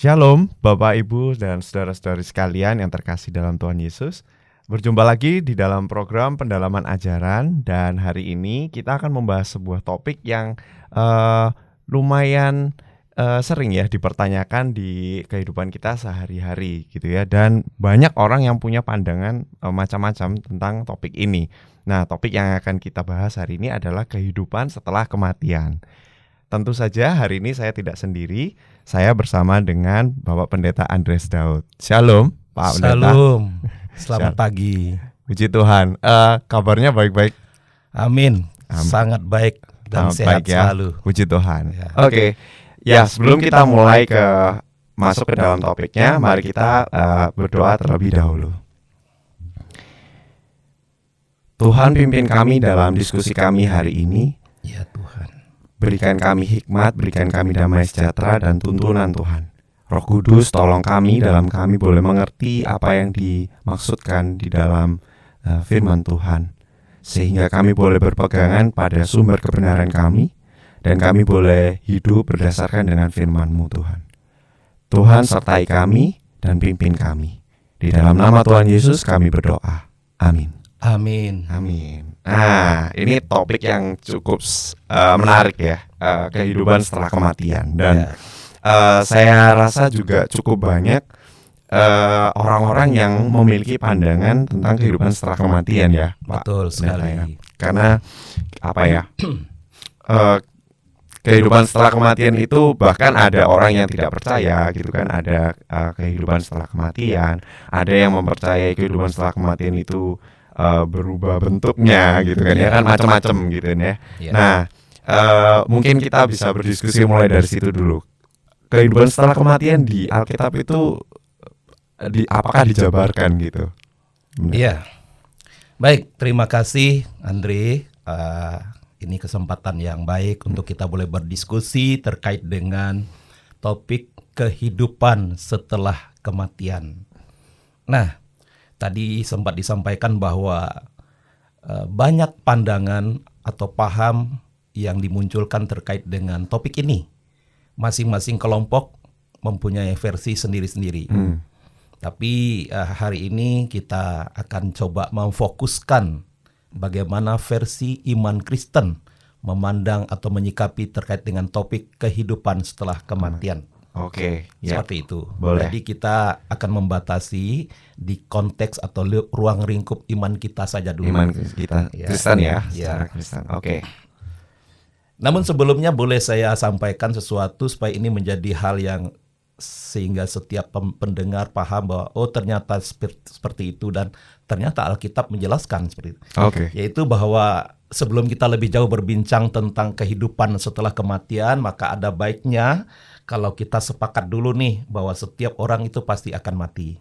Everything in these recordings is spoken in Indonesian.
Shalom Bapak Ibu dan saudara-saudari sekalian yang terkasih dalam Tuhan Yesus. Berjumpa lagi di dalam program pendalaman ajaran. Dan hari ini kita akan membahas sebuah topik yang lumayan sering ya dipertanyakan di kehidupan kita sehari-hari gitu ya. Dan banyak orang yang punya pandangan macam-macam tentang topik ini. Nah, topik yang akan kita bahas hari ini adalah kehidupan setelah kematian. Tentu saja hari ini saya tidak sendiri, saya bersama dengan Bapak Pendeta Andres Daud. Shalom Pak Pendeta. Shalom, selamat pagi. Puji Tuhan, kabarnya baik-baik? Amin, sangat baik dan sehat baik ya. Selalu. Puji Tuhan. Ya. Oke. Ya, sebelum kita mulai masuk ke dalam topiknya, mari kita berdoa terlebih dahulu. Tuhan, pimpin kami dalam diskusi kami hari ini. Ya Tuhan. Berikan kami hikmat, berikan kami damai sejahtera dan tuntunan Tuhan. Roh Kudus, tolong kami dalam kami boleh mengerti apa yang dimaksudkan di dalam firman Tuhan. Sehingga kami boleh berpegangan pada sumber kebenaran kami, dan kami boleh hidup berdasarkan dengan firman-Mu Tuhan. Tuhan sertai kami dan pimpin kami. Di dalam nama Tuhan Yesus kami berdoa. Amin. Amin. Amin. Nah, ini topik yang cukup menarik ya, kehidupan setelah kematian. Dan saya rasa juga cukup banyak orang-orang yang memiliki pandangan tentang kehidupan setelah kematian ya, Pak. Betul sekali. Ya. Karena apa ya? Kehidupan setelah kematian itu bahkan ada orang yang tidak percaya gitu kan, ada kehidupan setelah kematian, ada yang mempercayai kehidupan setelah kematian itu berubah bentuknya gitu kan ya, kan macam-macam gitu kan ya. Nah, mungkin kita bisa berdiskusi mulai dari situ dulu. Kehidupan setelah kematian di Alkitab itu apakah dijabarkan gitu? Iya. Baik, terima kasih Andre. Ini kesempatan yang baik untuk kita boleh berdiskusi terkait dengan topik kehidupan setelah kematian. Nah, tadi sempat disampaikan bahwa banyak pandangan atau paham yang dimunculkan terkait dengan topik ini. Masing-masing kelompok mempunyai versi sendiri-sendiri. Tapi hari ini kita akan coba memfokuskan bagaimana versi iman Kristen memandang atau menyikapi terkait dengan topik kehidupan setelah kematian. Oke, ya. Seperti itu. Boleh. Jadi kita akan membatasi di konteks atau ruang lingkup iman kita saja dulu. Iman kita Kristen ya, secara Kristen. Oke. Namun sebelumnya boleh saya sampaikan sesuatu supaya ini menjadi hal yang sehingga setiap pendengar paham bahwa ternyata seperti itu, dan ternyata Alkitab menjelaskan seperti itu. Oke. Yaitu bahwa sebelum kita lebih jauh berbincang tentang kehidupan setelah kematian, maka ada baiknya kalau kita sepakat dulu nih bahwa setiap orang itu pasti akan mati.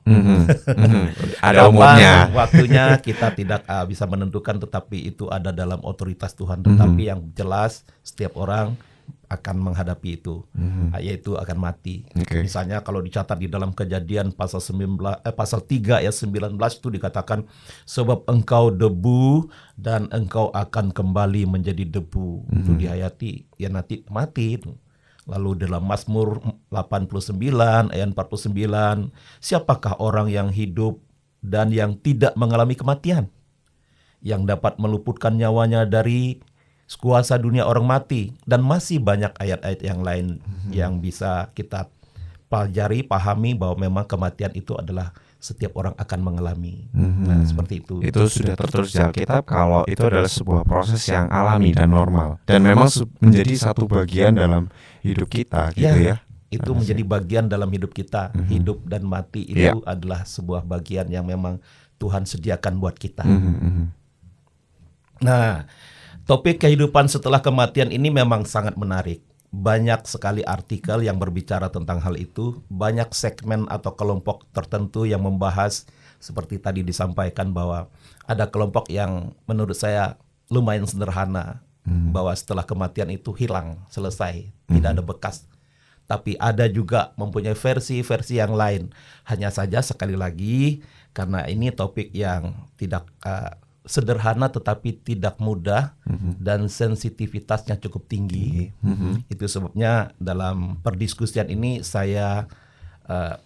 Ada umurnya. Waktunya kita tidak bisa menentukan, tetapi itu ada dalam otoritas Tuhan. Tetapi yang jelas setiap orang akan menghadapi itu, yaitu akan mati. Misalnya kalau dicatat di dalam Kejadian pasal 3 ayat 19 itu dikatakan, sebab engkau debu dan engkau akan kembali menjadi debu. Itu dihayati, ya nanti mati itu. Lalu dalam Mazmur 89 ayat 49, siapakah orang yang hidup dan yang tidak mengalami kematian, yang dapat meluputkan nyawanya dari kuasa dunia orang mati? Dan masih banyak ayat-ayat yang lain yang bisa kita pelajari, pahami bahwa memang kematian itu adalah setiap orang akan mengalami. Nah, seperti itu. Itu sudah tertulis di Alkitab kalau itu adalah sebuah proses yang alami dan normal, dan memang menjadi satu bagian dalam hidup kita gitu ya. Itu menjadi bagian dalam hidup kita. Hidup dan mati itu adalah sebuah bagian yang memang Tuhan sediakan buat kita. Nah, topik kehidupan setelah kematian ini memang sangat menarik. Banyak sekali artikel yang berbicara tentang hal itu. Banyak segmen atau kelompok tertentu yang membahas, seperti tadi disampaikan bahwa ada kelompok yang menurut saya lumayan sederhana, bahwa setelah kematian itu hilang, selesai, tidak ada bekas. Tapi ada juga mempunyai versi-versi yang lain. Hanya saja sekali lagi, karena ini topik yang tidak sederhana tetapi tidak mudah, dan sensitivitasnya cukup tinggi. Itu sebabnya dalam perdiskusian ini saya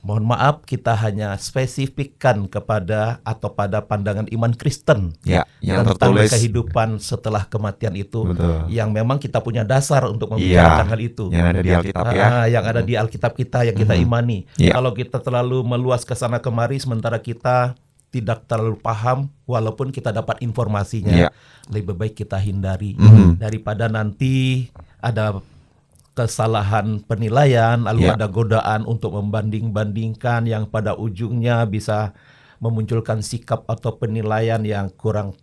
mohon maaf, kita hanya spesifikkan kepada atau pada pandangan iman Kristen Ya, yang tentang tertulis kehidupan setelah kematian itu, betul. yang memang kita punya dasar untuk Iya, membicarakan hal itu. yang ada di Alkitab ya. Yang ada di Alkitab kita yang kita imani. Iya. Kalau kita terlalu meluas ke sana kemari, sementara kita tidak terlalu paham, walaupun kita dapat informasinya, Iya. lebih baik kita hindari daripada nanti ada kesalahan penilaian, lalu Ya. ada godaan untuk membanding-bandingkan yang pada ujungnya bisa memunculkan sikap atau penilaian yang kurang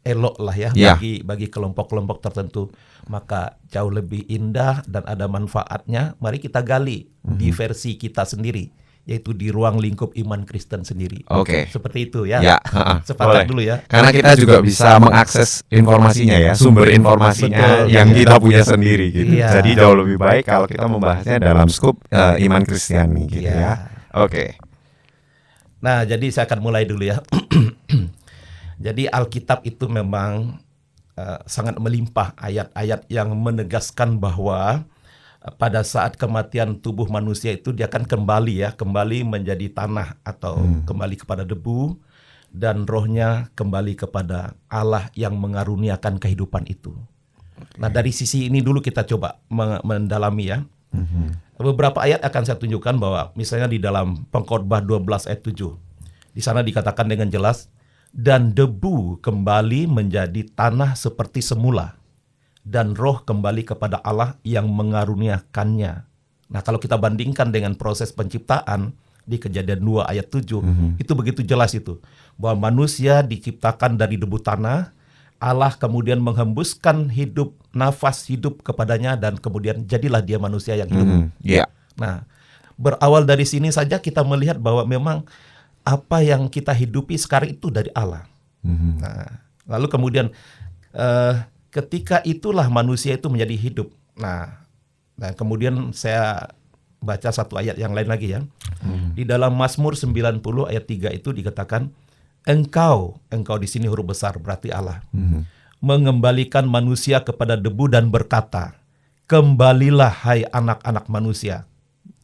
elok lah ya, Ya. bagi kelompok-kelompok tertentu. Maka jauh lebih indah dan ada manfaatnya. Mari kita gali di versi kita sendiri, yaitu di ruang lingkup iman Kristen sendiri. Oke. Seperti itu ya. Ya, Sepakat boleh. dulu ya. Karena kita juga bisa mengakses informasinya ya, sumber informasinya Betul, yang iya. kita punya sendiri gitu. Iya. Jadi jauh lebih baik kalau kita membahasnya dalam skup iman Kristiani gitu Iya. ya. Oke. Nah, jadi saya akan mulai dulu ya. Jadi Alkitab itu memang sangat melimpah ayat-ayat yang menegaskan bahwa pada saat kematian tubuh manusia itu dia akan kembali menjadi tanah atau kembali kepada debu, dan rohnya kembali kepada Allah yang mengaruniakan kehidupan itu. Nah, dari sisi ini dulu kita coba mendalami ya. Beberapa ayat akan saya tunjukkan bahwa misalnya di dalam Pengkhotbah 12 ayat 7. Di sana dikatakan dengan jelas, dan debu kembali menjadi tanah seperti semula, dan roh kembali kepada Allah yang mengaruniakannya. Nah, kalau kita bandingkan dengan proses penciptaan di Kejadian 2 ayat 7, itu begitu jelas itu, bahwa manusia diciptakan dari debu tanah, Allah kemudian menghembuskan nafas hidup kepadanya, dan kemudian jadilah dia manusia yang hidup. Ya. Nah, berawal dari sini saja kita melihat bahwa memang apa yang kita hidupi sekarang itu dari Allah. Nah, lalu kemudian ketika itulah manusia itu menjadi hidup. Nah, kemudian saya baca satu ayat yang lain lagi ya. Di dalam Mazmur 90 ayat 3 itu dikatakan, Engkau di sini huruf besar berarti Allah, mengembalikan manusia kepada debu dan berkata, kembalilah hai anak-anak manusia.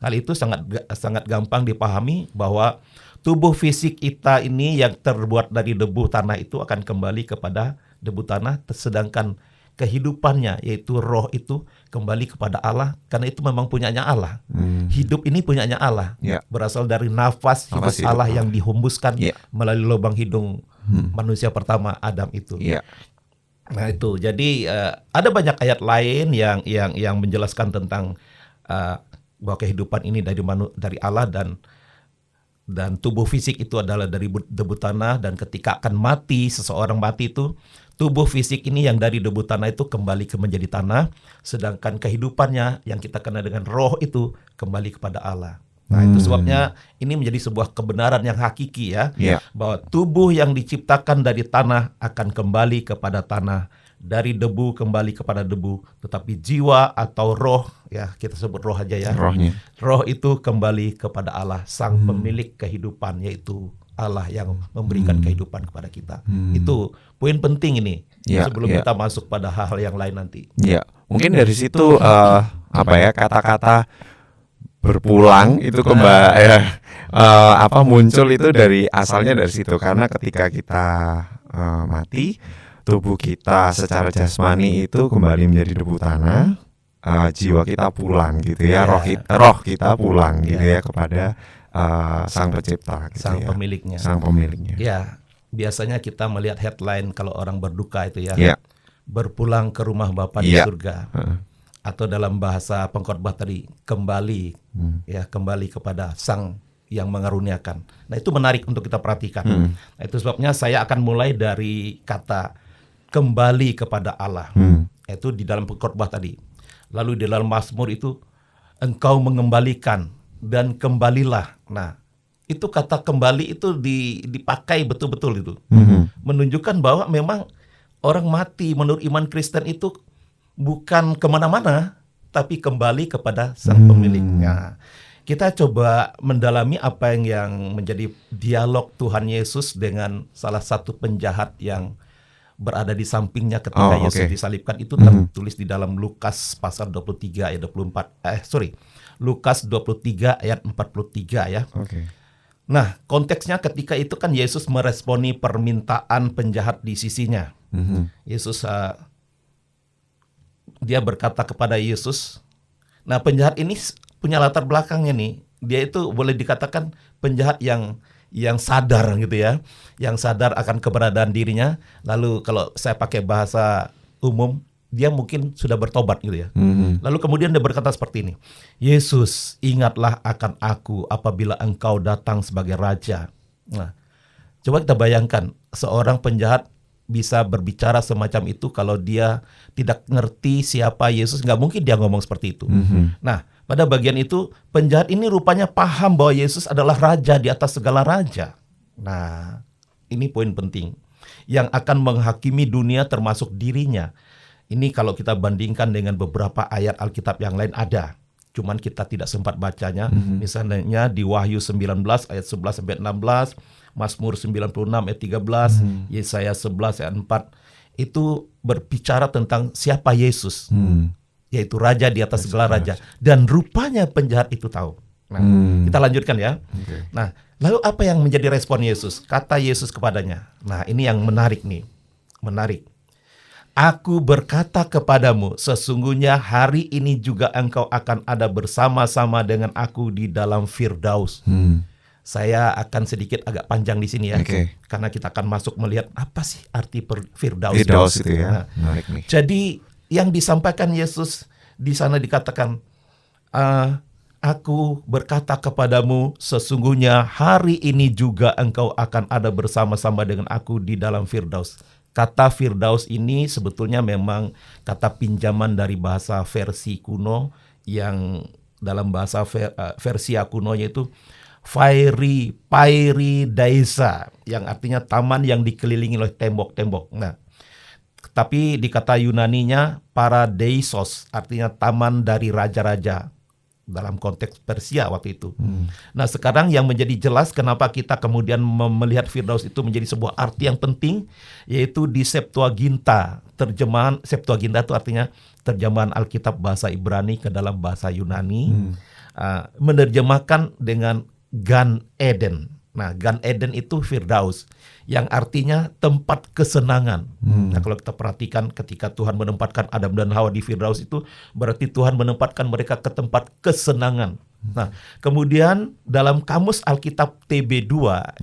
Hal itu sangat gampang dipahami bahwa tubuh fisik kita ini yang terbuat dari debu tanah itu akan kembali kepada debu tanah, sedangkan kehidupannya yaitu roh itu kembali kepada Allah, karena itu memang punyanya Allah. Hidup ini punyanya Allah, berasal dari nafas hidup Allah yang dihembuskan melalui lubang hidung manusia pertama Adam itu. Nah itu, jadi ada banyak ayat lain yang menjelaskan tentang bahwa kehidupan ini dari Allah, dan tubuh fisik itu adalah dari debu tanah, dan ketika akan mati, seseorang mati itu, tubuh fisik ini yang dari debu tanah itu kembali menjadi tanah, sedangkan kehidupannya yang kita kenal dengan roh itu kembali kepada Allah. Nah itu sebabnya ini menjadi sebuah kebenaran yang hakiki ya, bahwa tubuh yang diciptakan dari tanah akan kembali kepada tanah, dari debu kembali kepada debu, tetapi jiwa atau roh, ya kita sebut roh aja ya, roh itu kembali kepada Allah, sang pemilik kehidupan, yaitu Allah yang memberikan kehidupan kepada kita. Itu poin penting ini sebelum kita masuk pada hal yang lain nanti. Mungkin dari situ kata-kata berpulang itu muncul itu dari asalnya dari situ, karena ketika kita mati, tubuh kita secara jasmani itu kembali menjadi debu tanah, jiwa kita pulang gitu ya, roh kita pulang gitu ya kepada sang pencipta gitu, sang pemiliknya. Ya, biasanya kita melihat headline kalau orang berduka itu ya, berpulang ke rumah Bapa di surga. Atau dalam bahasa Pengkhotbah tadi, kembali kepada sang yang mengaruniakan. Nah itu menarik untuk kita perhatikan. Nah, itu sebabnya saya akan mulai dari kata kembali kepada Allah. Itu di dalam Pengkhotbah tadi. Lalu di dalam Mazmur itu, engkau mengembalikan dan kembalilah. Nah itu kata kembali itu dipakai betul-betul itu. Menunjukkan bahwa memang orang mati menurut iman Kristen itu bukan kemana-mana, tapi kembali kepada sang pemiliknya. Kita coba mendalami apa yang menjadi dialog Tuhan Yesus dengan salah satu penjahat yang berada di sampingnya ketika Yesus disalibkan. Itu tertulis di dalam Lukas pasal 23 ayat 24. Lukas 23 ayat 43 ya. Nah, konteksnya ketika itu kan Yesus meresponi permintaan penjahat di sisinya. Yesus dia berkata kepada Yesus. Nah, penjahat ini punya latar belakangnya nih. Dia itu boleh dikatakan penjahat yang sadar gitu ya, yang sadar akan keberadaan dirinya. Lalu kalau saya pakai bahasa umum, dia mungkin sudah bertobat gitu ya. Lalu kemudian dia berkata seperti ini, Yesus, ingatlah akan aku apabila engkau datang sebagai raja. Nah, coba kita bayangkan seorang penjahat bisa berbicara semacam itu kalau dia tidak ngerti siapa Yesus. Nggak mungkin dia ngomong seperti itu. Nah, pada bagian itu penjahat ini rupanya paham bahwa Yesus adalah raja di atas segala raja. Nah, ini poin penting yang akan menghakimi dunia termasuk dirinya. Ini kalau kita bandingkan dengan beberapa ayat Alkitab yang lain ada. Cuman kita tidak sempat bacanya. Misalnya di Wahyu 19 ayat 11 sampai 16, Mazmur 96 ayat 13, Yesaya 11 ayat 4. Itu berbicara tentang siapa Yesus. Yaitu raja di atas segala raja. Dan rupanya penjahat itu tahu. Nah, kita lanjutkan ya. Nah, lalu apa yang menjadi respon Yesus? Kata Yesus kepadanya. Nah, ini yang menarik nih. Menarik. Aku berkata kepadamu, sesungguhnya hari ini juga engkau akan ada bersama-sama dengan aku di dalam Firdaus. Saya akan sedikit agak panjang di sini ya, karena kita akan masuk melihat apa sih arti Firdaus. Firdaus itu ya, menarik nih. Jadi yang disampaikan Yesus di sana dikatakan, aku berkata kepadamu, sesungguhnya hari ini juga engkau akan ada bersama-sama dengan aku di dalam Firdaus. Kata Firdaus ini sebetulnya memang kata pinjaman dari bahasa versi kuno yang dalam bahasa versi kunonya itu Pairidaisa, yang artinya taman yang dikelilingi oleh tembok-tembok. Nah, tapi di kata Yunaninya Paradeisos, artinya taman dari raja-raja dalam konteks Persia waktu itu. Nah, sekarang yang menjadi jelas kenapa kita kemudian melihat Firdaus itu menjadi sebuah arti yang penting, yaitu di Septuaginta. Terjemahan Septuaginta itu artinya terjemahan Alkitab bahasa Ibrani ke dalam bahasa Yunani, menerjemahkan dengan Gan Eden. Nah, Gan Eden itu Firdaus, yang artinya tempat kesenangan. Nah, kalau kita perhatikan ketika Tuhan menempatkan Adam dan Hawa di Firdaus itu berarti Tuhan menempatkan mereka ke tempat kesenangan. Nah, kemudian dalam kamus Alkitab TB2,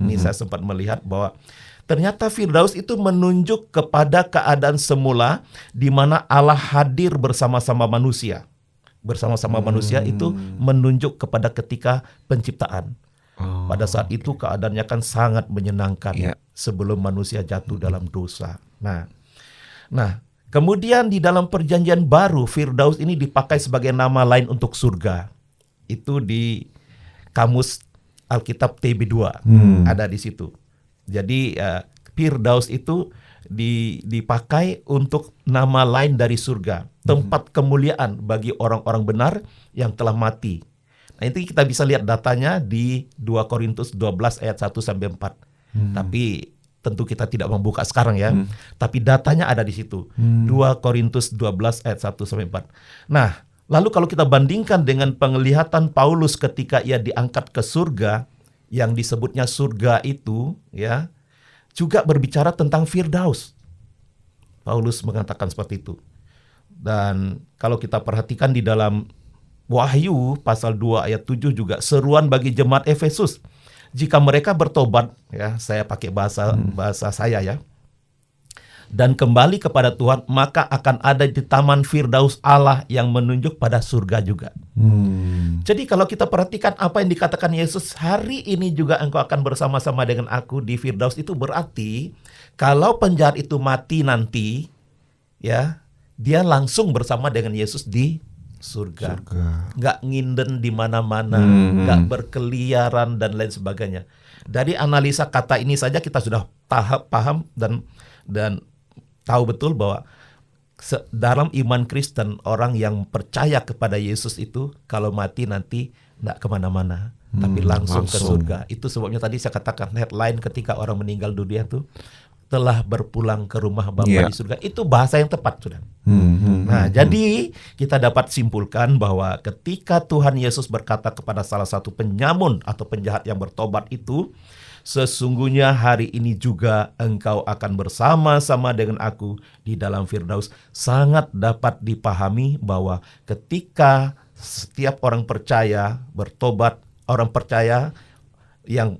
ini saya sempat melihat bahwa ternyata Firdaus itu menunjuk kepada keadaan semula di mana Allah hadir bersama-sama manusia. Bersama-sama manusia itu menunjuk kepada ketika penciptaan. Pada saat itu keadaannya kan sangat menyenangkan sebelum manusia jatuh dalam dosa. Nah, kemudian di dalam perjanjian baru Firdaus ini dipakai sebagai nama lain untuk surga. Itu di kamus Alkitab TB2 ada di situ. Jadi Firdaus itu dipakai untuk nama lain dari surga, tempat kemuliaan bagi orang-orang benar yang telah mati. Nah, itu kita bisa lihat datanya di 2 Korintus 12 ayat 1 sampai 4. Tapi tentu kita tidak membuka sekarang ya. Tapi datanya ada di situ. 2 Korintus 12 ayat 1 sampai 4. Nah, lalu kalau kita bandingkan dengan penglihatan Paulus ketika ia diangkat ke surga, yang disebutnya surga itu ya, juga berbicara tentang Firdaus. Paulus mengatakan seperti itu. Dan kalau kita perhatikan di dalam Wahyu pasal 2 ayat 7 juga seruan bagi jemaat Efesus. Jika mereka bertobat, ya saya pakai bahasa saya ya, dan kembali kepada Tuhan, maka akan ada di taman Firdaus Allah yang menunjuk pada surga juga. Jadi kalau kita perhatikan apa yang dikatakan Yesus, hari ini juga engkau akan bersama-sama dengan aku di Firdaus, itu berarti kalau penjahat itu mati nanti, ya dia langsung bersama dengan Yesus di surga. Nggak nginden di mana-mana, nggak berkeliaran dan lain sebagainya. Dari analisa kata ini saja kita sudah paham dan tahu betul bahwa dalam iman Kristen, orang yang percaya kepada Yesus itu kalau mati nanti nggak kemana-mana, tapi langsung ke surga. Itu sebabnya tadi saya katakan headline ketika orang meninggal dunia tuh telah berpulang ke rumah Bapa di surga. Itu bahasa yang tepat, Saudara. Nah, jadi kita dapat simpulkan bahwa ketika Tuhan Yesus berkata kepada salah satu penyamun atau penjahat yang bertobat itu, sesungguhnya hari ini juga engkau akan bersama-sama dengan aku di dalam Firdaus, sangat dapat dipahami bahwa ketika setiap orang percaya bertobat, orang percaya yang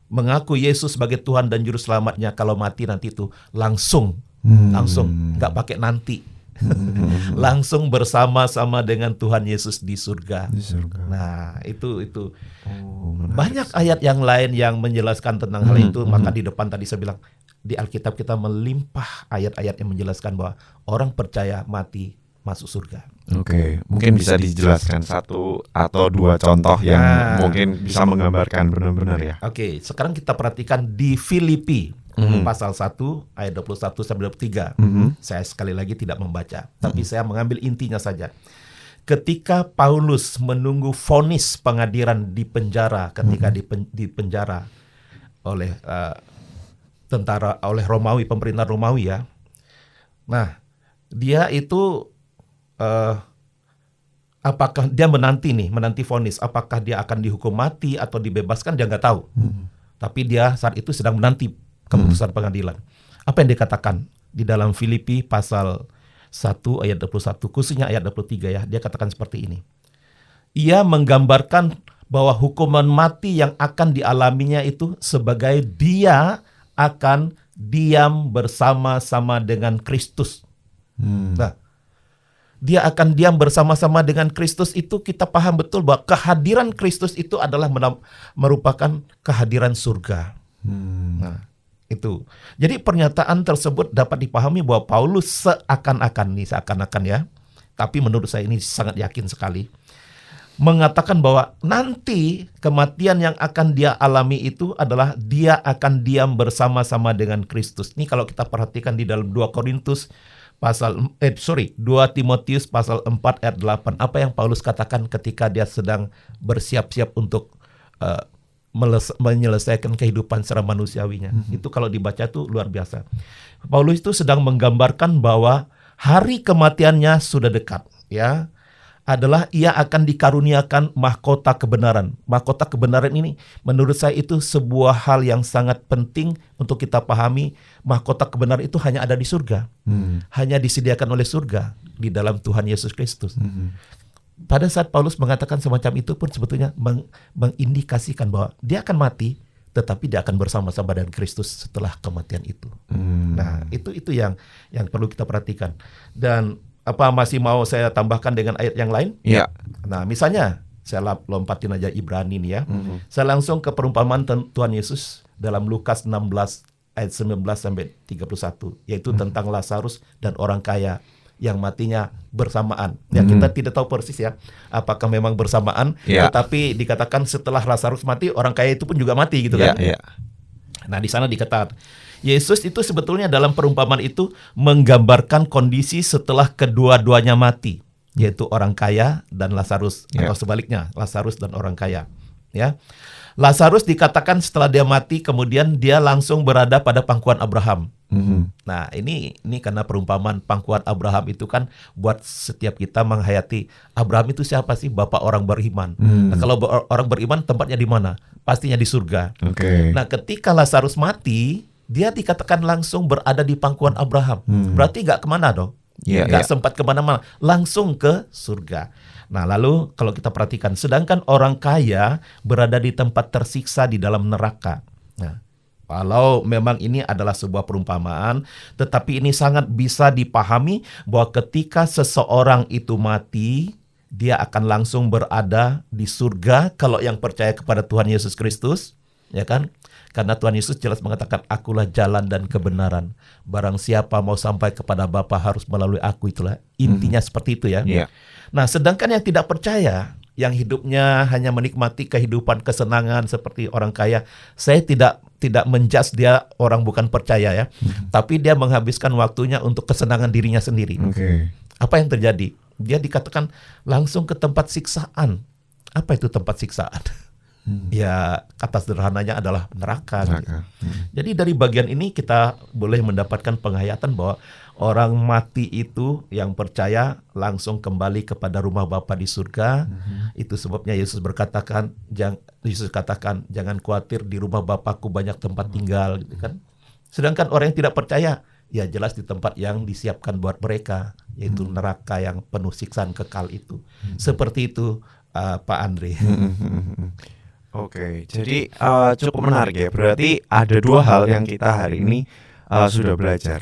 mengaku Yesus sebagai Tuhan dan Juru Selamatnya, kalau mati nanti itu langsung, nggak pakai nanti. Langsung bersama-sama dengan Tuhan Yesus di surga. Nah, itu banyak ayat yang lain yang menjelaskan tentang hal itu. Maka di depan tadi saya bilang, di Alkitab kita melimpah ayat-ayat yang menjelaskan bahwa orang percaya mati masuk surga. Oke, mungkin bisa dijelaskan satu atau dua contoh yang mungkin bisa menggambarkan benar-benar ya. Oke, sekarang kita perhatikan di Filipi pasal 1 ayat 21 sampai 23. Saya sekali lagi tidak membaca, tapi saya mengambil intinya saja. Ketika Paulus menunggu vonis pengadilan di penjara, ketika di penjara oleh tentara, oleh Romawi, pemerintah Romawi ya. Nah, dia itu apakah dia menanti vonis, apakah dia akan dihukum mati atau dibebaskan, dia nggak tahu. Tapi dia saat itu sedang menanti keputusan pengadilan. Apa yang dikatakan di dalam Filipi pasal 1 ayat 21, khususnya ayat 23 ya, dia katakan seperti ini. Ia menggambarkan bahwa hukuman mati yang akan dialaminya itu sebagai dia akan diam bersama-sama dengan Kristus. Nah, dia akan diam bersama-sama dengan Kristus itu kita paham betul bahwa kehadiran Kristus itu adalah merupakan kehadiran surga. Nah, itu. Jadi pernyataan tersebut dapat dipahami bahwa Paulus seakan-akan ya, tapi menurut saya ini sangat yakin sekali, mengatakan bahwa nanti kematian yang akan dia alami itu adalah dia akan diam bersama-sama dengan Kristus. Ini kalau kita perhatikan di dalam 2 Timotius pasal 4 ayat 8. Apa yang Paulus katakan ketika dia sedang bersiap-siap untuk menyelesaikan kehidupan secara manusiawinya. Itu kalau dibaca tuh luar biasa. Paulus itu sedang menggambarkan bahwa hari kematiannya sudah dekat, ya. Adalah ia akan dikaruniakan mahkota kebenaran. Mahkota kebenaran ini menurut saya itu sebuah hal yang sangat penting untuk kita pahami. Mahkota kebenaran itu hanya ada di surga. Hanya disediakan oleh surga di dalam Tuhan Yesus Kristus. Pada saat Paulus mengatakan semacam itu pun sebetulnya mengindikasikan bahwa dia akan mati, tetapi dia akan bersama-sama dengan Kristus setelah kematian itu. Nah, itu yang perlu kita perhatikan. Dan apa masih mau saya tambahkan dengan ayat yang lain? Iya. Nah, misalnya saya lompatin aja Ibrani nih ya. Saya langsung ke perumpamaan Tuhan Yesus dalam Lukas 16 ayat 19 sampai 31, yaitu tentang Lazarus dan orang kaya yang matinya bersamaan. Ya, kita tidak tahu persis ya apakah memang bersamaan, tetapi dikatakan setelah Lazarus mati, orang kaya itu pun juga mati gitu kan. Nah, di sana dikatakan Yesus itu sebetulnya dalam perumpamaan itu menggambarkan kondisi setelah kedua-duanya mati, yaitu orang kaya dan Lazarus, atau sebaliknya, Lazarus dan orang kaya. Ya, Lazarus dikatakan setelah dia mati, kemudian dia langsung berada pada pangkuan Abraham. Nah, ini karena perumpamaan pangkuan Abraham itu kan buat setiap kita menghayati Abraham itu siapa sih? Bapak orang beriman. Nah, kalau orang beriman tempatnya di mana? Pastinya di surga. Nah, ketika Lazarus mati, dia dikatakan langsung berada di pangkuan Abraham. Berarti nggak kemana dong? Nggak sempat kemana-mana, langsung ke surga. Nah, lalu kalau kita perhatikan, sedangkan orang kaya berada di tempat tersiksa di dalam neraka. Nah, kalau memang ini adalah sebuah perumpamaan, tetapi ini sangat bisa dipahami bahwa ketika seseorang itu mati, dia akan langsung berada di surga kalau yang percaya kepada Tuhan Yesus Kristus, ya kan? Karena Tuhan Yesus jelas mengatakan, akulah jalan dan kebenaran. Barang siapa mau sampai kepada Bapa harus melalui aku, itulah intinya seperti itu ya. Nah, sedangkan yang tidak percaya, yang hidupnya hanya menikmati kehidupan kesenangan seperti orang kaya, saya tidak menjudge dia orang bukan percaya ya, tapi dia menghabiskan waktunya untuk kesenangan dirinya sendiri. Apa yang terjadi? Dia dikatakan langsung ke tempat siksaan. Apa itu tempat siksaan? ya kata sederhananya adalah neraka. Jadi dari bagian ini kita boleh mendapatkan penghayatan bahwa orang mati itu yang percaya langsung kembali kepada rumah Bapa di surga. Itu sebabnya Yesus katakan jangan khawatir, di rumah Bapakku banyak tempat tinggal, gitu kan. Sedangkan orang yang tidak percaya, ya jelas di tempat yang disiapkan buat mereka, yaitu neraka yang penuh siksaan kekal itu. Seperti itu, Pak Andre. Oke, jadi cukup menarik ya. Berarti ada dua hal yang kita hari ini sudah belajar.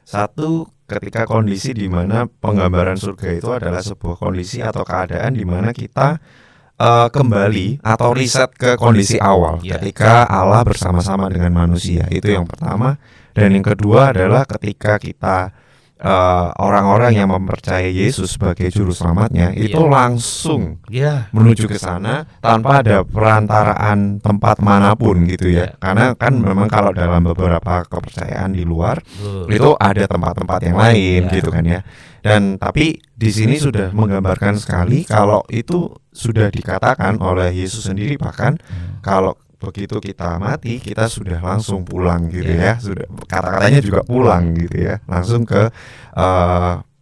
Satu, ketika kondisi di mana penggambaran surga itu adalah sebuah kondisi atau keadaan di mana kita kembali atau riset ke kondisi awal, ketika Allah bersama-sama dengan manusia. Itu yang pertama. Dan yang kedua adalah ketika kita orang-orang yang mempercayai Yesus sebagai juru selamatnya itu langsung menuju ke sana tanpa ada perantaraan tempat manapun gitu ya. Karena kan memang kalau dalam beberapa kepercayaan di luar itu ada tempat-tempat yang lain gitu kan ya. Dan tapi di sini sudah menggambarkan sekali kalau itu sudah dikatakan oleh Yesus sendiri, bahkan kalau begitu kita mati, kita sudah langsung pulang gitu ya. Sudah kata-katanya juga pulang gitu ya, langsung ke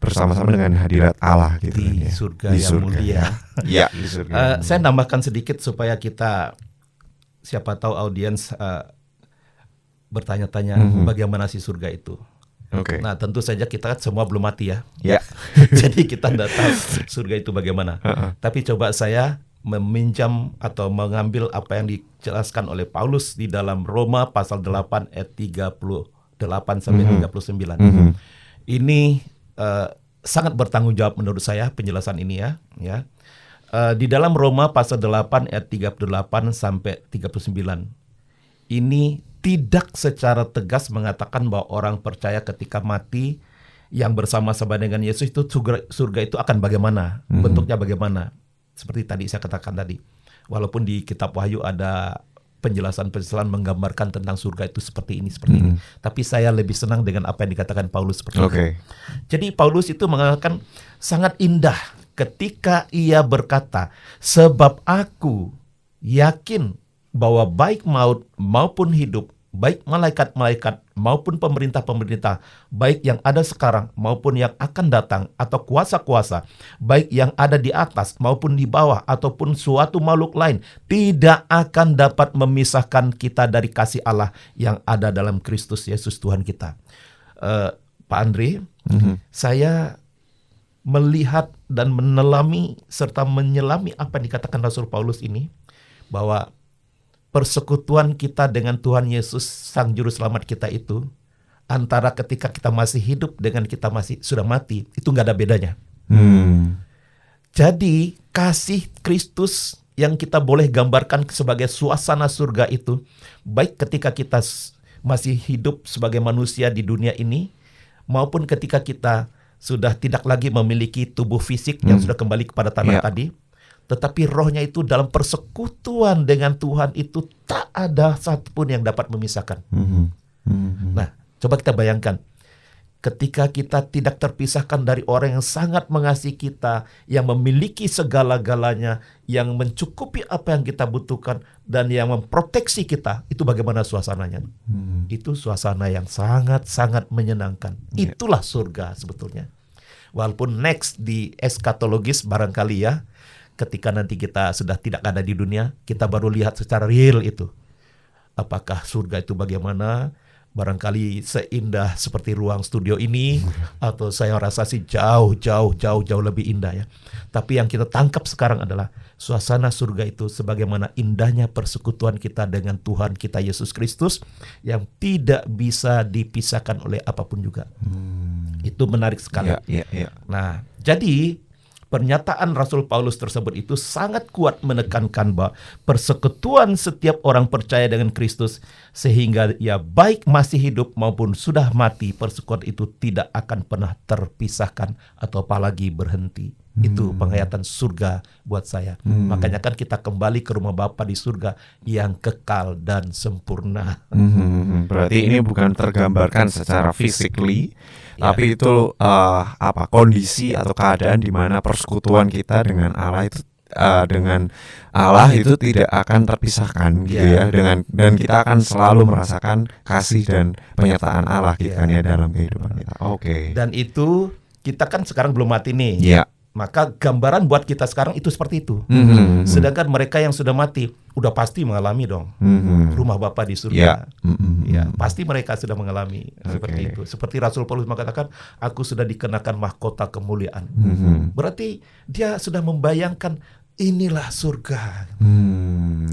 bersama-sama dengan hadirat Allah gitu di ya. surga Di yang surga. mulia. Ya, di surga. Saya nambahkan sedikit supaya kita, siapa tahu audiens bertanya-tanya bagaimana sih surga itu. Oke. Nah, tentu saja kita semua belum mati ya. Ya. Jadi kita tidak tahu surga itu bagaimana. Tapi coba saya meminjam atau mengambil apa yang dijelaskan oleh Paulus di dalam Roma pasal 8 ayat 38 sampai 39. Ini sangat bertanggung jawab menurut saya penjelasan ini ya. Di dalam Roma pasal 8 ayat 38 sampai 39. Ini tidak secara tegas mengatakan bahwa orang percaya ketika mati yang bersama-sama dengan Yesus itu surga itu akan bagaimana, bentuknya bagaimana. Seperti tadi saya katakan tadi, walaupun di kitab Wahyu ada penjelasan-penjelasan menggambarkan tentang surga itu seperti ini. Tapi saya lebih senang dengan apa yang dikatakan Paulus seperti itu. Jadi Paulus itu mengatakan sangat indah ketika ia berkata, sebab aku yakin bahwa baik maut maupun hidup, baik malaikat-malaikat maupun pemerintah-pemerintah, baik yang ada sekarang maupun yang akan datang, atau kuasa-kuasa, baik yang ada di atas maupun di bawah, ataupun suatu makhluk lain, tidak akan dapat memisahkan kita dari kasih Allah yang ada dalam Kristus Yesus Tuhan kita. Pak Andre, saya melihat dan menelami serta menyelami apa yang dikatakan Rasul Paulus ini, bahwa persekutuan kita dengan Tuhan Yesus Sang Juru Selamat kita itu, antara ketika kita masih hidup dengan kita masih sudah mati, itu nggak ada bedanya. Jadi kasih Kristus yang kita boleh gambarkan sebagai suasana surga itu, baik ketika kita masih hidup sebagai manusia di dunia ini, maupun ketika kita sudah tidak lagi memiliki tubuh fisik yang sudah kembali kepada tanah tadi, tetapi rohnya itu dalam persekutuan dengan Tuhan itu tak ada satupun yang dapat memisahkan. Nah, coba kita bayangkan, ketika kita tidak terpisahkan dari orang yang sangat mengasihi kita, yang memiliki segala-galanya, yang mencukupi apa yang kita butuhkan, dan yang memproteksi kita, itu bagaimana suasananya? Itu suasana yang sangat-sangat menyenangkan. Itulah surga sebetulnya. Walaupun next di eskatologis barangkali ya, ketika nanti kita sudah tidak ada di dunia, kita baru lihat secara real itu. Apakah surga itu bagaimana? Barangkali seindah seperti ruang studio ini, atau saya rasa sih jauh lebih indah ya. Tapi yang kita tangkap sekarang adalah suasana surga itu sebagaimana indahnya persekutuan kita dengan Tuhan kita Yesus Kristus yang tidak bisa dipisahkan oleh apapun juga. Itu menarik sekali. Nah, jadi pernyataan Rasul Paulus tersebut itu sangat kuat menekankan bahwa persekutuan setiap orang percaya dengan Kristus, sehingga ia baik masih hidup maupun sudah mati, persekutuan itu tidak akan pernah terpisahkan atau apalagi berhenti. Itu penghayatan surga buat saya. Makanya kan kita kembali ke rumah Bapa di surga yang kekal dan sempurna. Berarti ini bukan tergambarkan secara physically, tapi itu kondisi atau keadaan di mana persekutuan kita dengan Allah itu dengan Allah itu tidak akan terpisahkan gitu ya, dan kita akan selalu merasakan kasih dan penyertaan Allah gitu kan ya dalam kehidupan kita. Oke. Dan itu kita kan sekarang belum mati nih. Iya. Maka gambaran buat kita sekarang itu seperti itu. Sedangkan mereka yang sudah mati udah pasti mengalami dong rumah Bapa di surga. Ya, pasti mereka sudah mengalami seperti itu. Seperti Rasul Paulus mengatakan, aku sudah dikenakan mahkota kemuliaan. Berarti dia sudah membayangkan inilah surga.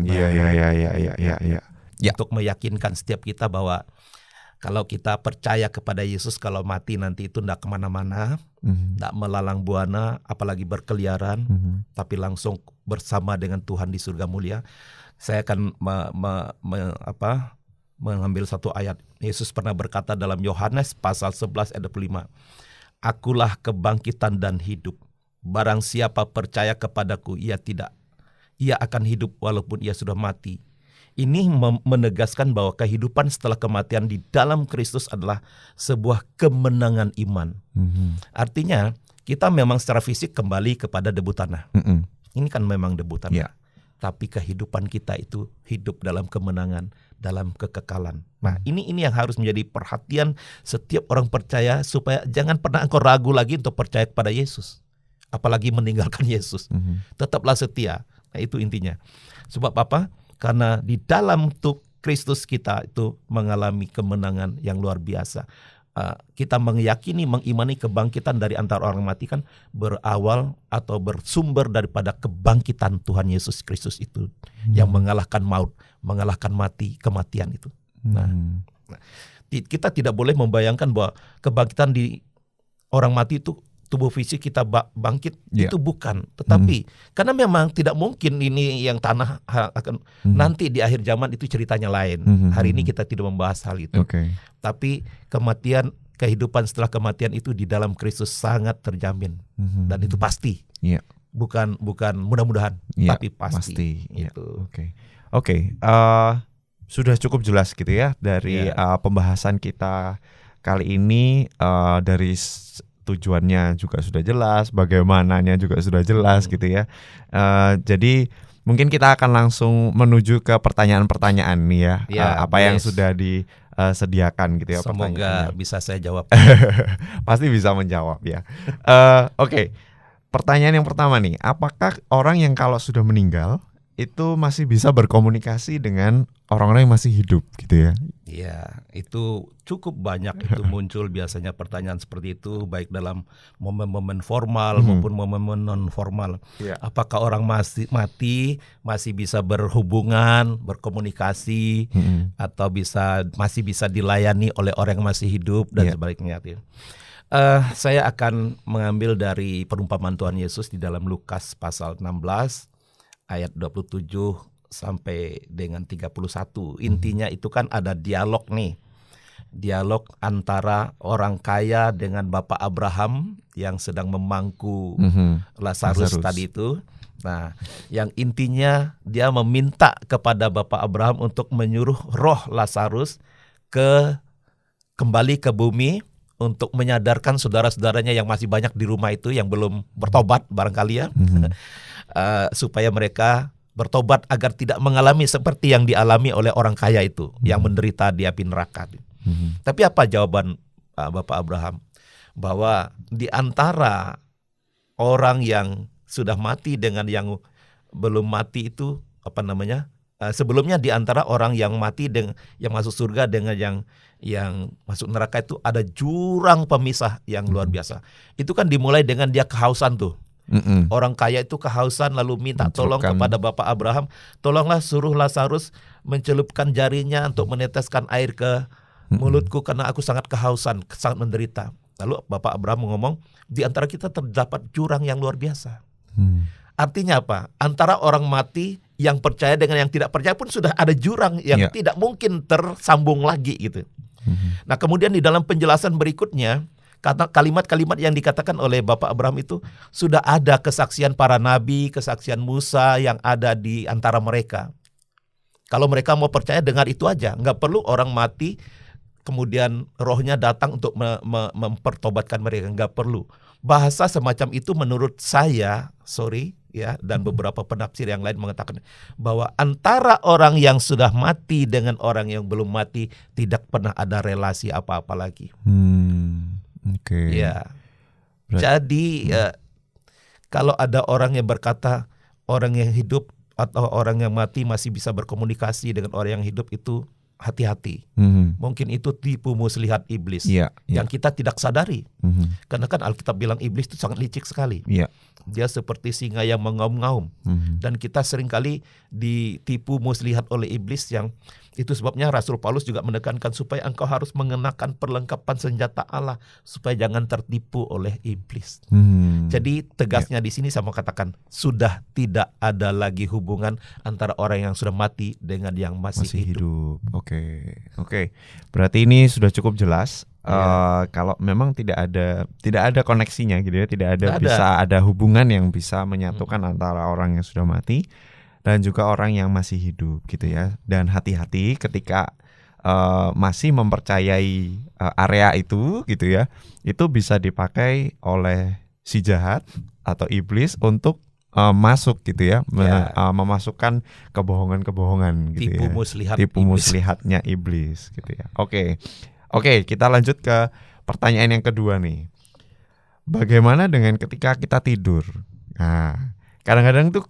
Iya. Untuk meyakinkan setiap kita bahwa kalau kita percaya kepada Yesus, kalau mati nanti itu tidak kemana-mana, tidak melalang buana, apalagi berkeliaran, tapi langsung bersama dengan Tuhan di surga mulia. Saya akan mengambil satu ayat. Yesus pernah berkata dalam Yohanes pasal 11 ayat 25, akulah kebangkitan dan hidup. Barang siapa percaya kepadaku, ia akan hidup walaupun ia sudah mati. Ini menegaskan bahwa kehidupan setelah kematian di dalam Kristus adalah sebuah kemenangan iman. Artinya kita memang secara fisik kembali kepada debu tanah. Ini kan memang debu tanah. Tapi kehidupan kita itu hidup dalam kemenangan, dalam kekekalan. Nah, ini yang harus menjadi perhatian setiap orang percaya, supaya jangan pernah engkau ragu lagi untuk percaya kepada Yesus, apalagi meninggalkan Yesus. Tetaplah setia. Nah, itu intinya. Sebab apa? Karena di dalam tubuh Kristus kita itu mengalami kemenangan yang luar biasa. Kita meyakini, mengimani kebangkitan dari antara orang mati kan berawal atau bersumber daripada kebangkitan Tuhan Yesus Kristus itu yang mengalahkan maut, mengalahkan kematian itu. Nah, kita tidak boleh membayangkan bahwa kebangkitan di orang mati itu tubuh fisik kita bangkit, itu bukan. Tetapi karena memang tidak mungkin ini yang tanah akan nanti di akhir zaman itu ceritanya lain. Hari ini kita tidak membahas hal itu. Tapi kematian, kehidupan setelah kematian itu di dalam Kristus sangat terjamin. Dan itu pasti. Bukan mudah-mudahan, tapi pasti. Itu. Oke. Sudah cukup jelas gitu ya dari pembahasan kita kali ini, dari tujuannya juga sudah jelas, bagaimananya juga sudah jelas gitu ya. Jadi mungkin kita akan langsung menuju ke pertanyaan-pertanyaan nih ya. Apa yang sudah disediakan gitu ya. Semoga bisa saya jawab. Pasti bisa menjawab ya. Oke. Pertanyaan yang pertama nih, apakah orang yang kalau sudah meninggal itu masih bisa berkomunikasi dengan orang-orang yang masih hidup gitu ya? Iya, itu cukup banyak itu muncul biasanya pertanyaan seperti itu, baik dalam momen-momen formal maupun momen-momen non formal. Apakah orang mati masih bisa berhubungan, berkomunikasi, atau masih bisa dilayani oleh orang yang masih hidup dan sebaliknya. Saya akan mengambil dari perumpamaan Tuhan Yesus di dalam Lukas pasal 16 ayat 27 sampai dengan 31. Intinya itu kan ada dialog nih. Dialog antara orang kaya dengan Bapak Abraham yang sedang memangku Lazarus tadi itu. Nah, yang intinya dia meminta kepada Bapak Abraham untuk menyuruh roh Lazarus kembali ke bumi untuk menyadarkan saudara-saudaranya yang masih banyak di rumah itu yang belum bertobat barangkali ya. Supaya mereka bertobat agar tidak mengalami seperti yang dialami oleh orang kaya itu yang menderita di api neraka. Tapi apa jawaban Bapak Abraham? Bahwa di antara orang yang sudah mati dengan yang belum mati itu sebelumnya di antara orang yang mati dengan yang masuk surga dengan yang masuk neraka itu ada jurang pemisah yang luar biasa. Itu kan dimulai dengan dia kehausan tuh. Orang kaya itu kehausan lalu minta tolong kepada Bapak Abraham, tolonglah suruh Lazarus mencelupkan jarinya untuk meneteskan air ke mulutku karena aku sangat kehausan, sangat menderita. Lalu Bapak Abraham ngomong, di antara kita terdapat jurang yang luar biasa. Artinya apa? Antara orang mati yang percaya dengan yang tidak percaya pun sudah ada jurang yang tidak mungkin tersambung lagi gitu. Nah, kemudian di dalam penjelasan berikutnya, kalimat-kalimat yang dikatakan oleh Bapak Abraham itu sudah ada kesaksian para nabi, kesaksian Musa yang ada di antara mereka. Kalau mereka mau percaya, dengar itu aja. Nggak perlu orang mati kemudian rohnya datang untuk mempertobatkan mereka. Nggak perlu. Bahasa semacam itu menurut saya, ya, dan beberapa penafsir yang lain mengatakan bahwa antara orang yang sudah mati dengan orang yang belum mati tidak pernah ada relasi apa-apa lagi. Oke. Ya. Jadi kalau ada orang yang berkata orang yang hidup atau orang yang mati masih bisa berkomunikasi dengan orang yang hidup, itu hati-hati. Mungkin itu tipu muslihat iblis yang kita tidak sadari. Karena kan Alkitab bilang iblis itu sangat licik sekali. Dia seperti singa yang mengaum-ngaum. Dan kita seringkali ditipu muslihat oleh iblis, yang itu sebabnya Rasul Paulus juga menekankan supaya engkau harus mengenakan perlengkapan senjata Allah supaya jangan tertipu oleh iblis. Jadi tegasnya di sini sama katakan sudah tidak ada lagi hubungan antara orang yang sudah mati dengan yang masih hidup. Oke. Berarti ini sudah cukup jelas. Kalau memang tidak ada koneksinya gitu ya, tidak ada hubungan yang bisa menyatukan antara orang yang sudah mati dan juga orang yang masih hidup gitu ya. Dan hati-hati ketika masih mempercayai area itu gitu ya, itu bisa dipakai oleh si jahat atau iblis untuk masuk gitu ya, memasukkan kebohongan-kebohongan gitu, tipu muslihatnya iblis gitu ya. Oke, kita lanjut ke pertanyaan yang kedua nih. Bagaimana dengan ketika kita tidur? Nah, kadang-kadang tuh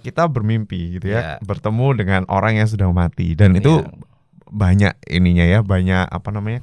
kita bermimpi gitu ya, bertemu dengan orang yang sudah mati, dan itu banyak ininya ya, banyak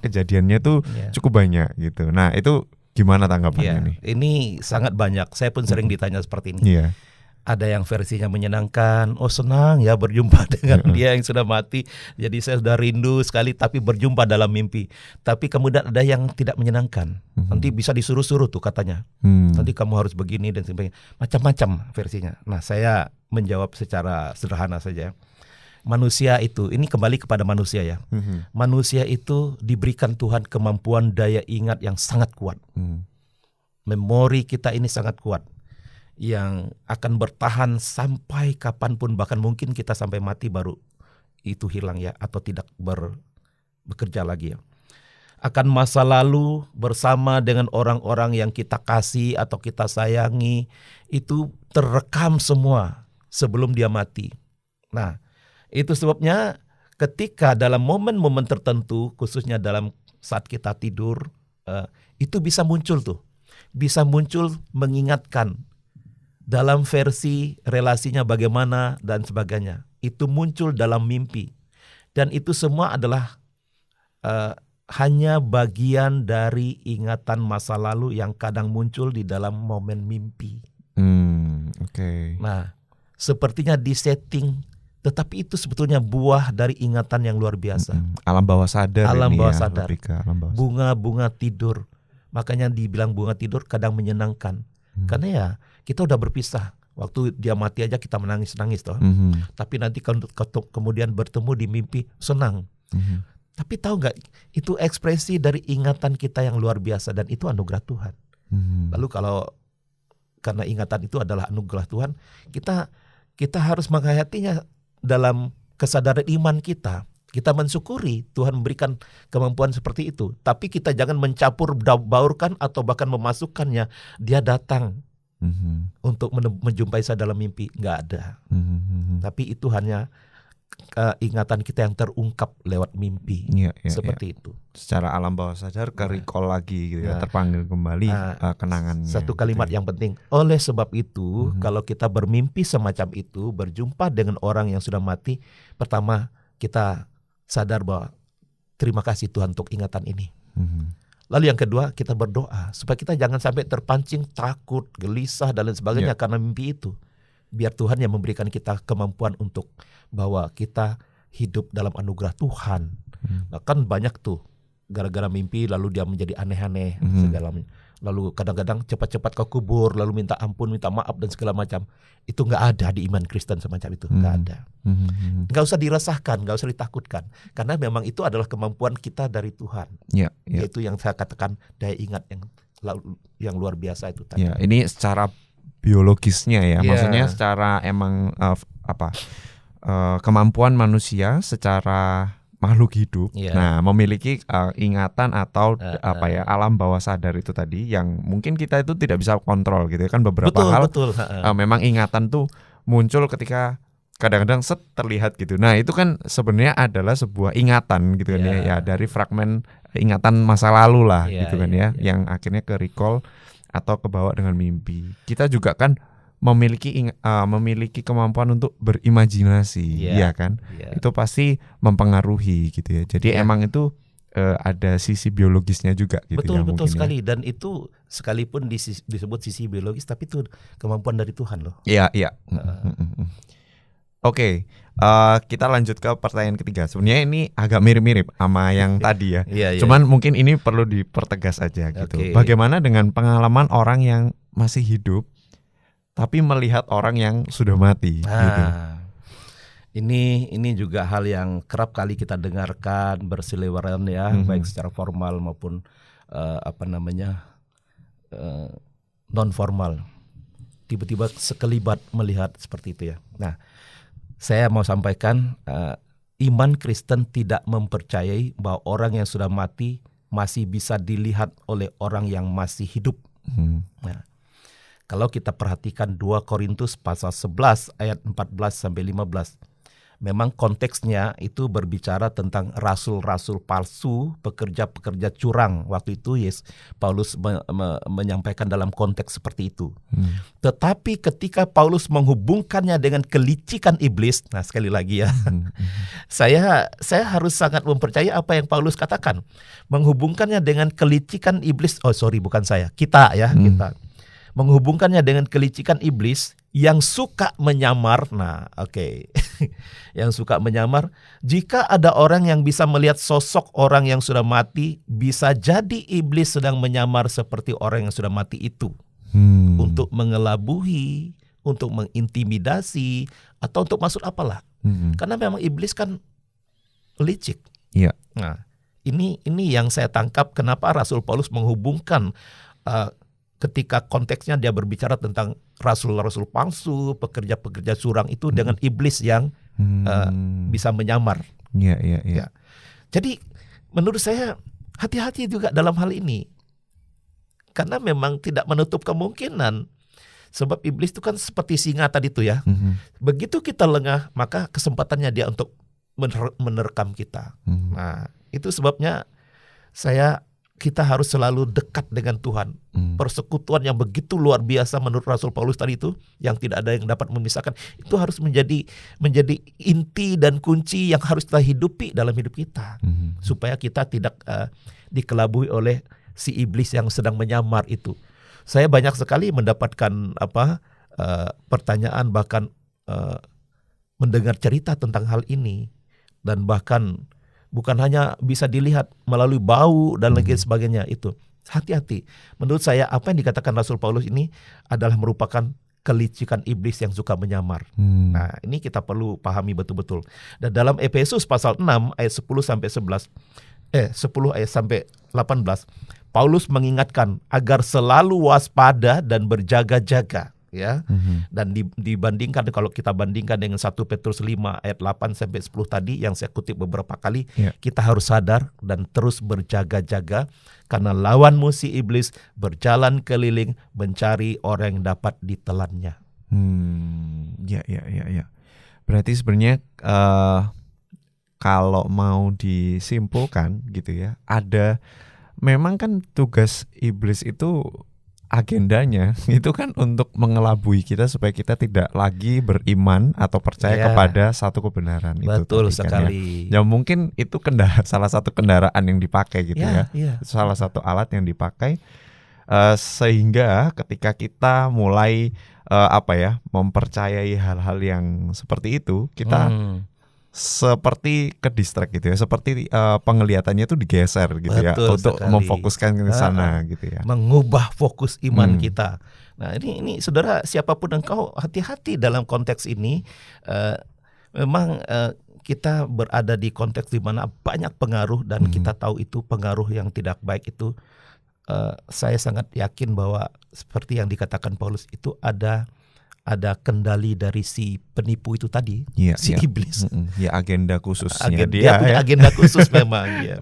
kejadiannya tuh cukup banyak gitu. Nah, itu gimana tanggapannya nih? Ini sangat banyak. Saya pun sering ditanya seperti ini. Ada yang versinya menyenangkan, senang ya berjumpa dengan dia yang sudah mati, jadi saya sudah rindu sekali, tapi berjumpa dalam mimpi. Tapi kemudian ada yang tidak menyenangkan, nanti bisa disuruh-suruh tuh katanya, nanti kamu harus begini dan sebagainya, macam-macam versinya. Nah, saya menjawab secara sederhana saja. Manusia itu, ini kembali kepada manusia ya. Manusia itu diberikan Tuhan kemampuan daya ingat yang sangat kuat. Memori kita ini sangat kuat, yang akan bertahan sampai kapanpun, bahkan mungkin kita sampai mati baru itu hilang ya, atau tidak bekerja lagi ya. Akan masa lalu bersama dengan orang-orang yang kita kasih atau kita sayangi, itu terekam semua sebelum dia mati. Nah, itu sebabnya ketika dalam momen-momen tertentu, khususnya dalam saat kita tidur, itu bisa muncul mengingatkan dalam versi relasinya bagaimana dan sebagainya. Itu muncul dalam mimpi. Dan itu semua adalah hanya bagian dari ingatan masa lalu yang kadang muncul di dalam momen mimpi. Nah, sepertinya disetting, tetapi itu sebetulnya buah dari ingatan yang luar biasa. Alam bawah sadar. Bunga-bunga tidur. Makanya dibilang bunga tidur kadang menyenangkan. Karena ya kita udah berpisah. Waktu dia mati aja kita menangis-nangis toh. Tapi nanti kemudian bertemu di mimpi senang. Tapi tahu nggak, itu ekspresi dari ingatan kita yang luar biasa, dan itu anugerah Tuhan. Lalu karena ingatan itu adalah anugerah Tuhan, kita harus menghayatinya dalam kesadaran iman kita. Kita mensyukuri Tuhan memberikan kemampuan seperti itu. Tapi kita jangan mencampur baurkan atau bahkan memasukkannya. Dia datang untuk menjumpai saya dalam mimpi. Nggak ada. Tapi itu hanya ingatan kita yang terungkap lewat mimpi. Seperti itu. Secara alam bawah sadar ke-recall lagi gitu ya, terpanggil kembali kenangannya. Satu kalimat yang penting. Oleh sebab itu, kalau kita bermimpi semacam itu, berjumpa dengan orang yang sudah mati, pertama kita sadar bahwa terima kasih Tuhan untuk ingatan ini. Lalu yang kedua, kita berdoa supaya kita jangan sampai terpancing takut, gelisah dan lain sebagainya karena mimpi itu. Biar Tuhan yang memberikan kita kemampuan untuk bahwa kita hidup dalam anugerah Tuhan. Nah, kan banyak tuh gara-gara mimpi lalu dia menjadi aneh-aneh segalanya. Lalu kadang-kadang cepat-cepat ke kubur, lalu minta ampun, minta maaf dan segala macam. Itu nggak ada di iman Kristen semacam itu, nggak ada. Nggak usah diresahkan, nggak usah ditakutkan, karena memang itu adalah kemampuan kita dari Tuhan. Yaitu yang saya katakan daya ingat yang luar biasa itu tadi. Ini secara biologisnya ya, maksudnya secara emang kemampuan manusia secara makhluk hidup. Iya. Nah, memiliki ingatan atau alam bawah sadar itu tadi yang mungkin kita itu tidak bisa kontrol gitu ya. Kan beberapa hal memang ingatan tuh muncul ketika kadang-kadang terlihat gitu. Nah, itu kan sebenarnya adalah sebuah ingatan gitu kan ya dari fragmen ingatan masa lalu lah gitu kan ya, yang akhirnya ke recall atau kebawa dengan mimpi. Kita juga kan memiliki kemampuan untuk berimajinasi, ya kan? Itu pasti mempengaruhi gitu ya. Jadi emang itu ada sisi biologisnya juga gitu. Betul sekali. Dan itu sekalipun disebut sisi biologis, tapi itu kemampuan dari Tuhan loh. Iya. Oke, kita lanjut ke pertanyaan ketiga. Sebenarnya ini agak mirip-mirip sama yang tadi ya. Cuman mungkin ini perlu dipertegas aja gitu. Bagaimana dengan pengalaman orang yang masih hidup tapi melihat orang yang sudah mati gitu. Ini juga hal yang kerap kali kita dengarkan berseliweran ya, baik secara formal maupun non formal. Tiba-tiba sekelibat melihat seperti itu ya. Nah, saya mau sampaikan iman Kristen tidak mempercayai bahwa orang yang sudah mati masih bisa dilihat oleh orang yang masih hidup. Nah, kalau kita perhatikan 2 Korintus pasal 11 ayat 14 sampai 15. Memang konteksnya itu berbicara tentang rasul-rasul palsu, pekerja-pekerja curang. Waktu itu Paulus menyampaikan dalam konteks seperti itu. Tetapi ketika Paulus menghubungkannya dengan kelicikan iblis, nah sekali lagi ya, saya harus sangat mempercayai apa yang Paulus katakan. Menghubungkannya dengan kelicikan iblis, kita. Menghubungkannya dengan kelicikan iblis yang suka menyamar. Nah, yang suka menyamar. Jika ada orang yang bisa melihat sosok orang yang sudah mati, bisa jadi iblis sedang menyamar seperti orang yang sudah mati itu. Untuk mengelabuhi, untuk mengintimidasi, atau untuk maksud apalah. Karena memang iblis kan licik. Nah, ini yang saya tangkap kenapa Rasul Paulus menghubungkan ketika konteksnya dia berbicara tentang rasul-rasul palsu, pekerja-pekerja curang itu dengan iblis yang bisa menyamar. Ya. Jadi menurut saya hati-hati juga dalam hal ini. Karena memang tidak menutup kemungkinan. Sebab iblis itu kan seperti singa tadi itu ya. Begitu kita lengah, maka kesempatannya dia untuk menerkam kita. Nah, itu sebabnya kita harus selalu dekat dengan Tuhan. Persekutuan yang begitu luar biasa menurut Rasul Paulus tadi itu, yang tidak ada yang dapat memisahkan, itu harus menjadi inti dan kunci yang harus kita hidupi dalam hidup kita. Supaya kita tidak dikelabui oleh si iblis yang sedang menyamar itu. Saya banyak sekali mendapatkan pertanyaan, bahkan mendengar cerita tentang hal ini. Dan bahkan bukan hanya bisa dilihat melalui bau dan lain sebagainya itu. Hati-hati. Menurut saya apa yang dikatakan Rasul Paulus ini adalah merupakan kelicikan iblis yang suka menyamar. Nah, ini kita perlu pahami betul-betul. Dan dalam Efesus pasal 6 ayat 10 sampai 10 ayat sampai 18, Paulus mengingatkan agar selalu waspada dan berjaga-jaga. Ya, dan dibandingkan, kalau kita bandingkan dengan 1 Petrus 5 ayat 8 sampai 10 tadi yang saya kutip beberapa kali, kita harus sadar dan terus berjaga-jaga karena lawanmu si iblis berjalan keliling mencari orang yang dapat ditelannya. Ya. Berarti sebenarnya kalau mau disimpulkan gitu ya, memang kan tugas iblis itu agendanya itu kan untuk mengelabui kita supaya kita tidak lagi beriman atau percaya kepada satu kebenaran. Betul itu sekali. Ya mungkin itu salah satu kendaraan yang dipakai gitu ya. Salah satu alat yang dipakai sehingga ketika kita mulai mempercayai hal-hal yang seperti itu, kita seperti ke distract gitu ya, seperti penglihatannya itu digeser gitu. Betul, ya untuk sekali. Memfokuskan ke sana gitu ya, mengubah fokus iman kita. Nah ini saudara, siapapun engkau, hati-hati dalam konteks ini. Memang kita berada di konteks di mana banyak pengaruh dan kita tahu itu pengaruh yang tidak baik itu. Saya sangat yakin bahwa seperti yang dikatakan Paulus itu ada ada kendali dari si penipu itu tadi, si iblis. Ya, agenda khususnya dia punya agenda khusus memang. Ya,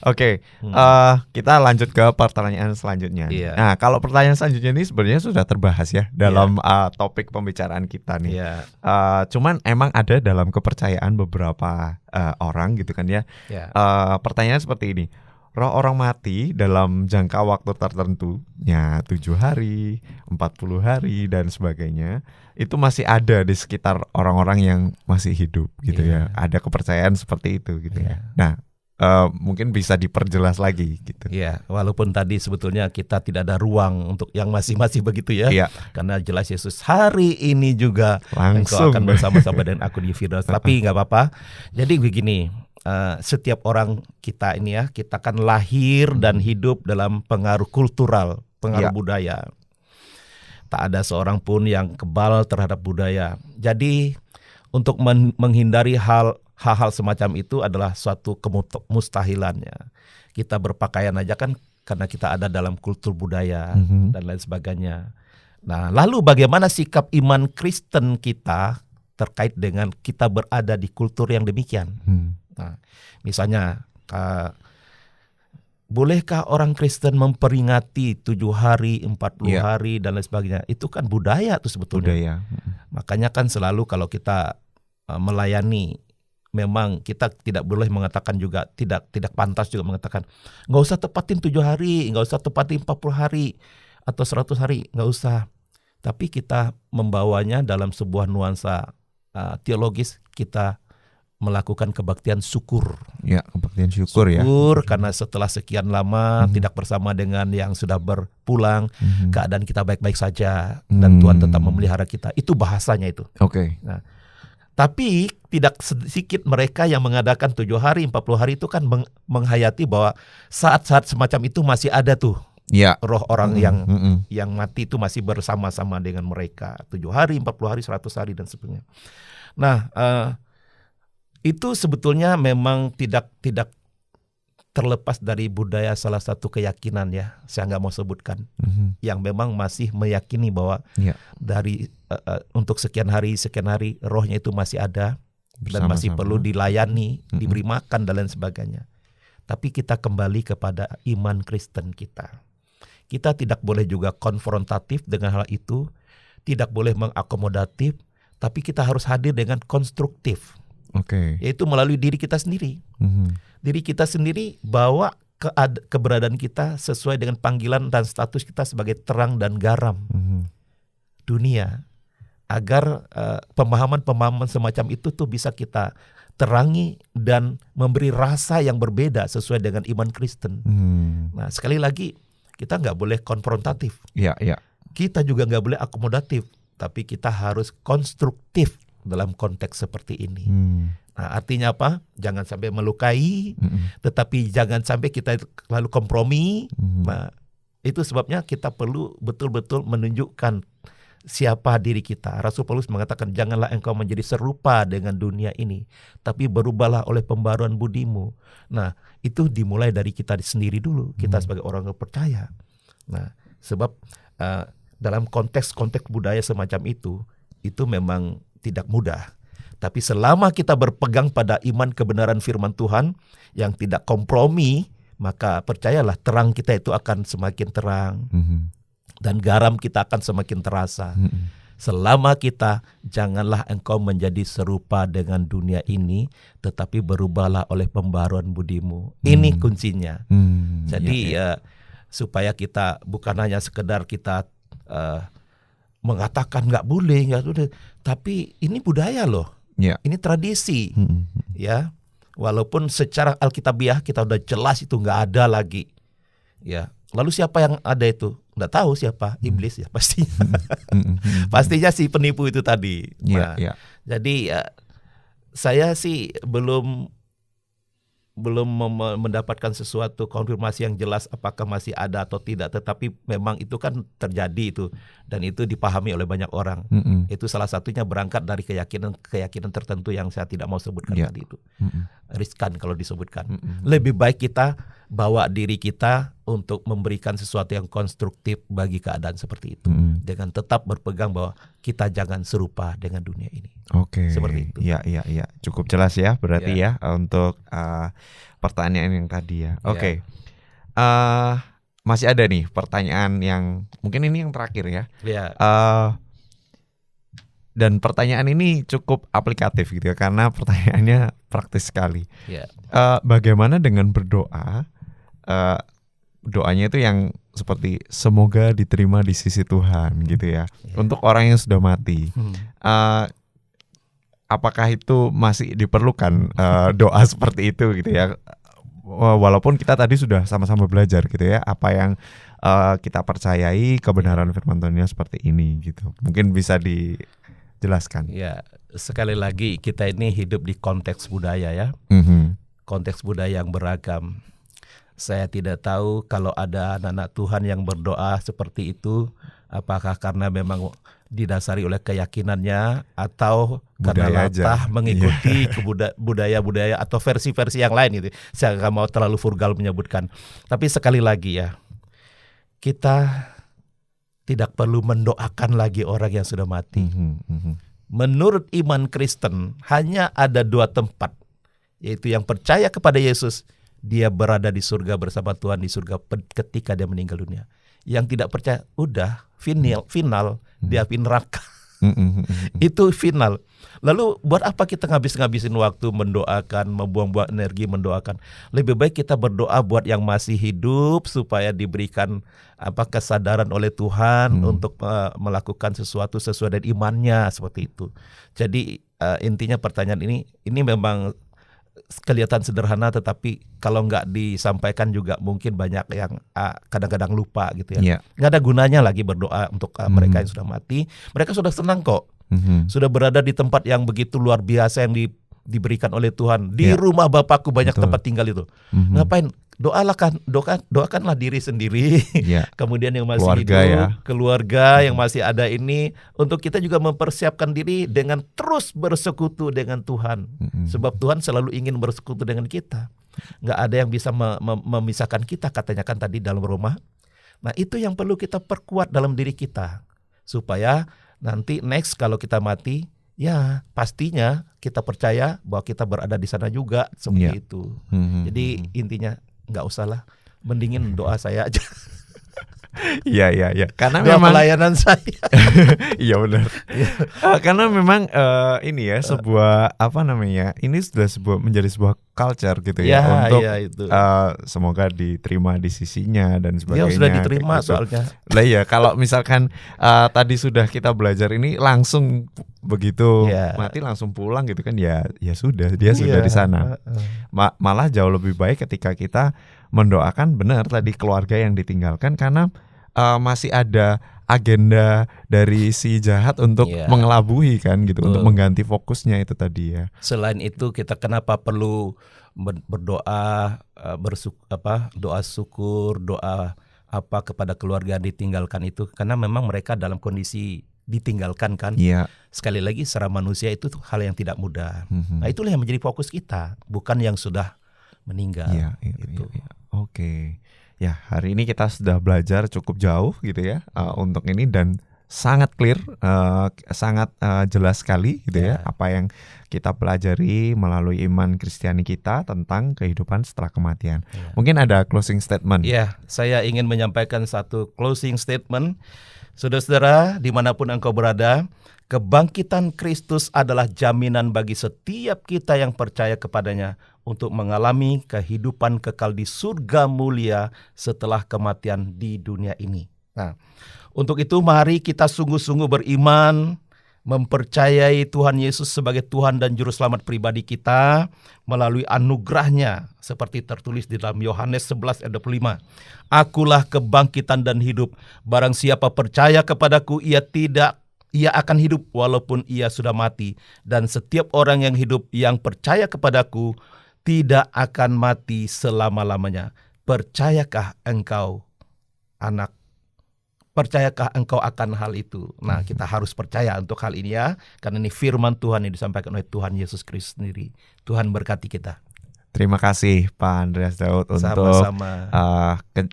Oke. Kita lanjut ke pertanyaan selanjutnya. Nah, kalau pertanyaan selanjutnya ini sebenarnya sudah terbahas ya dalam topik pembicaraan kita nih. Cuman emang ada dalam kepercayaan beberapa orang gitu kan ya. Pertanyaan seperti ini. Roh orang mati dalam jangka waktu tertentu, ya 7 hari, 40 hari dan sebagainya, itu masih ada di sekitar orang-orang yang masih hidup gitu ya. Ada kepercayaan seperti itu gitu ya. Nah, mungkin bisa diperjelas lagi gitu. Walaupun tadi sebetulnya kita tidak ada ruang untuk yang masih begitu ya. Karena jelas Yesus hari ini juga langsung engkau akan bersama-sama dengan aku di Firdaus. Tapi nggak apa-apa. Jadi begini. Setiap orang kita ini ya, kita kan lahir dan hidup dalam pengaruh kultural, pengaruh budaya. Tak ada seorang pun yang kebal terhadap budaya. Jadi untuk menghindari hal-hal semacam itu adalah suatu kemustahilannya. Kita berpakaian aja kan karena kita ada dalam kultur budaya dan lain sebagainya. Nah, lalu bagaimana sikap iman Kristen kita terkait dengan kita berada di kultur yang demikian? Nah, misalnya, bolehkah orang Kristen memperingati 7 hari, 40 hari dan lain sebagainya? Itu kan budaya tuh sebetulnya. Makanya kan selalu kalau kita melayani, memang kita tidak boleh mengatakan juga tidak pantas juga mengatakan nggak usah tepatin 7 hari, nggak usah tepatin 40 hari atau 100 hari, nggak usah. Tapi kita membawanya dalam sebuah nuansa teologis, kita melakukan kebaktian syukur. Kebaktian syukur ya. Syukur karena setelah sekian lama tidak bersama dengan yang sudah berpulang, keadaan kita baik-baik saja dan Tuhan tetap memelihara kita. Itu bahasanya itu. Nah, tapi tidak sedikit mereka yang mengadakan 7 hari, 40 hari itu kan menghayati bahwa saat-saat semacam itu masih ada tuh. Roh orang yang mati itu masih bersama-sama dengan mereka. 7 hari, 40 hari, 100 hari dan sebagainya. Nah, itu sebetulnya memang tidak terlepas dari budaya salah satu keyakinan ya, saya nggak mau sebutkan, yang memang masih meyakini bahwa dari untuk sekian hari rohnya itu masih ada dan masih perlu dilayani, diberi makan dan lain sebagainya. Tapi kita kembali kepada iman Kristen kita. Kita tidak boleh juga konfrontatif dengan hal itu, tidak boleh mengakomodatif, tapi kita harus hadir dengan konstruktif. Yaitu melalui diri kita sendiri. Diri kita sendiri bawa keberadaan kita sesuai dengan panggilan dan status kita sebagai terang dan garam dunia. Agar pemahaman-pemahaman semacam itu tuh bisa kita terangi dan memberi rasa yang berbeda sesuai dengan iman Kristen. Nah, sekali lagi kita nggak boleh konfrontatif. Kita juga nggak boleh akomodatif, tapi kita harus konstruktif dalam konteks seperti ini. Nah, artinya apa? Jangan sampai melukai, tetapi jangan sampai kita lalu kompromi. Nah, itu sebabnya kita perlu betul-betul menunjukkan siapa diri kita. Rasul Paulus mengatakan, janganlah engkau menjadi serupa dengan dunia ini, tapi berubahlah oleh pembaruan budimu. Nah, itu dimulai dari kita sendiri dulu, kita sebagai orang yang percaya. Nah, sebab dalam konteks-konteks budaya semacam itu memang tidak mudah. Tapi selama kita berpegang pada iman kebenaran firman Tuhan yang tidak kompromi, maka percayalah terang kita itu akan semakin terang. Dan garam kita akan semakin terasa. Selama kita, janganlah engkau menjadi serupa dengan dunia ini, tetapi berubahlah oleh pembaruan budimu. Ini kuncinya. Jadi supaya kita bukan hanya sekedar kita mengatakan nggak boleh, tapi ini budaya loh, ini tradisi, ya. Walaupun secara alkitabiah kita udah jelas itu nggak ada lagi, ya. Lalu siapa yang ada itu? Nggak tahu siapa, iblis ya pastinya, pastinya si penipu itu tadi. Nah, jadi saya sih belum mendapatkan sesuatu konfirmasi yang jelas apakah masih ada atau tidak, tetapi memang itu kan terjadi itu dan itu dipahami oleh banyak orang. Itu salah satunya berangkat dari keyakinan tertentu yang saya tidak mau sebutkan tadi itu. Riskan kalau disebutkan. Lebih baik kita bawa diri kita untuk memberikan sesuatu yang konstruktif bagi keadaan seperti itu. Dengan tetap berpegang bahwa kita jangan serupa dengan dunia ini. Oke. Seperti itu. Iya. Cukup jelas ya berarti ya untuk pertanyaan yang tadi ya. Oke. Masih ada nih pertanyaan yang mungkin ini yang terakhir ya. Ya. Dan pertanyaan ini cukup aplikatif gitu ya, karena pertanyaannya praktis sekali. Ya. Bagaimana dengan berdoa? Doanya itu yang seperti semoga diterima di sisi Tuhan gitu ya. Untuk orang yang sudah mati, apakah itu masih diperlukan doa seperti itu gitu ya? Walaupun kita tadi sudah sama-sama belajar gitu ya, apa yang kita percayai kebenaran firman Tuhan seperti ini gitu. Mungkin bisa dijelaskan. Ya, sekali lagi kita ini hidup di konteks budaya ya. Konteks budaya yang beragam. Saya tidak tahu kalau ada anak-anak Tuhan yang berdoa seperti itu, apakah karena memang didasari oleh keyakinannya atau karena latah mengikuti budaya-budaya atau versi-versi yang lain gitu. Saya nggak mau terlalu vulgar menyebutkan. Tapi sekali lagi ya, kita tidak perlu mendoakan lagi orang yang sudah mati. Menurut iman Kristen hanya ada 2 tempat, yaitu yang percaya kepada Yesus, dia berada di surga bersama Tuhan di surga ketika dia meninggal dunia. Yang tidak percaya, udah final dia di neraka. Itu final. Lalu buat apa kita ngabisin waktu mendoakan, membuang-buang energi mendoakan? Lebih baik kita berdoa buat yang masih hidup supaya diberikan kesadaran oleh Tuhan untuk melakukan sesuatu sesuai dengan imannya, seperti itu. Jadi intinya pertanyaan ini memang kelihatan sederhana, tetapi kalau nggak disampaikan juga mungkin banyak yang kadang-kadang lupa gitu ya. Nggak ada gunanya lagi berdoa untuk mereka yang sudah mati. Mereka sudah senang kok, sudah berada di tempat yang begitu luar biasa yang diberikan oleh Tuhan. Di rumah Bapakku banyak tempat tinggal itu. Ngapain? Doakanlah diri sendiri. Kemudian yang masih hidup, keluarga yang masih ada ini, untuk kita juga mempersiapkan diri dengan terus bersekutu dengan Tuhan. Sebab Tuhan selalu ingin bersekutu dengan kita. Nggak ada yang bisa memisahkan kita, katanya kan tadi dalam Roma. Nah, itu yang perlu kita perkuat dalam diri kita, supaya nanti next kalau kita mati, ya pastinya kita percaya bahwa kita berada di sana juga, seperti itu. Jadi intinya nggak usah lah, mendingin doa saya aja. Iya. Karena doa memang pelayanan saya. Iya benar. Karena memang ini ya sebuah ini sudah menjadi sebuah culture gitu ya untuk semoga diterima di sisinya dan sebagainya. Ya sudah diterima gitu. Soalnya. Lah ya, kalau misalkan tadi sudah kita belajar ini langsung begitu mati langsung pulang gitu kan, ya sudah, dia sudah di sana. Malah jauh lebih baik ketika kita mendoakan benar tadi keluarga yang ditinggalkan, karena masih ada agenda dari si jahat untuk mengelabui kan gitu, untuk mengganti fokusnya itu tadi ya. Selain itu kita kenapa perlu berdoa, doa syukur, doa kepada keluarga ditinggalkan itu, karena memang mereka dalam kondisi ditinggalkan kan. Sekali lagi secara manusia itu hal yang tidak mudah. Nah, itulah yang menjadi fokus kita, bukan yang sudah meninggal. Oke. Ya, hari ini kita sudah belajar cukup jauh gitu ya untuk ini, dan sangat clear, sangat jelas sekali gitu ya apa yang kita pelajari melalui iman Kristiani kita tentang kehidupan setelah kematian. Mungkin ada closing statement. Saya ingin menyampaikan satu closing statement. Saudara-saudara, dimanapun engkau berada, kebangkitan Kristus adalah jaminan bagi setiap kita yang percaya kepadanya untuk mengalami kehidupan kekal di surga mulia setelah kematian di dunia ini. Nah, untuk itu mari kita sungguh-sungguh beriman, mempercayai Tuhan Yesus sebagai Tuhan dan Juru Selamat pribadi kita melalui anugerahnya, seperti tertulis di dalam Yohanes 11 ayat 25. Akulah kebangkitan dan hidup. Barang siapa percaya kepadaku, ia akan hidup walaupun ia sudah mati. Dan setiap orang yang hidup yang percaya kepadaku tidak akan mati selama-lamanya. Percayakah engkau, anak? Percayakah engkau akan hal itu? Nah, kita harus percaya untuk hal ini ya, karena ini firman Tuhan yang disampaikan oleh Tuhan Yesus Kristus sendiri. Tuhan berkati kita. Terima kasih Pak Andreas Daud untuk Sama-sama.